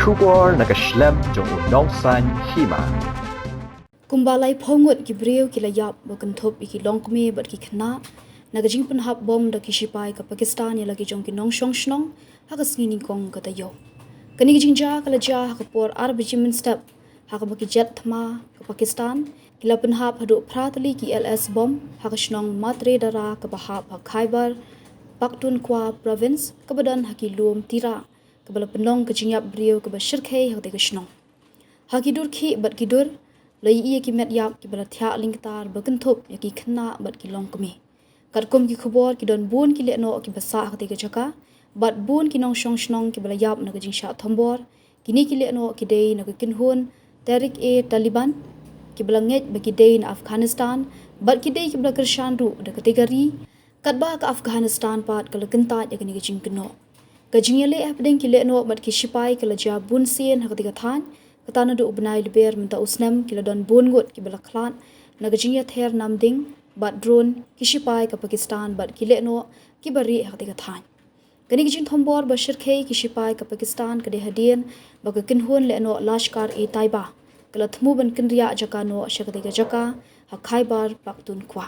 Trubor nakaslem Jong Nongshong Hima. Kumbalai Ngut ki breu ki layap bakan thop ki longkme bat ki khna nagajing penhap bom da ki sipai ka Pakistan ya lagi jong ki Nongshong Shnong ha ka sngini kong ka tayo kani jinja kala ja ha ka por Mynsaw step ha ka baki jet thma ka Pakistan kila penhap hadu pratali ki LS bom ha ka Shnong matre dara ka bahap ha Khyber Pakhtunkhwa province ka badan ha ki luom tira ka bala penong ka jingyap breu ka ba shirkhei ha ka Shnong ha ki dur khi bat ki dur lai iya ki met yap ki bala thya lingtar bakan thop ya ki khna bat ki long kami katkom ki khobor ki don bun ki le no ki basa khati ka jaka bat bun ki Nongshong Shnong ki bala yap na ka jing sha thombor kini ki le no ki dei na ka kin hun Tariq e Taliban ki bala nget ba ki dei na Afghanistan bat ki dei ki bala kershan ru da kategori katba ka Afghanistan pat ka lakinta ya kini ka jing kino ka jing le apdeng ki le no bat ki sipai ka la ja bun sien ha ka than katana do ubnai liber minta usnam kila don bon ngut ki bala khlan nagajinga Ther namding bat drone ki sipai ka Pakistan bat kile no ki bari hakti ka than kani ki jin thombor ba shirkhei ki sipai ka Pakistan ka de hadien ba ka kinhun le no lashkar e taiba kala thmu ban kinriya jaka no shakati ka jaka ha Khyber Pakhtunkhwa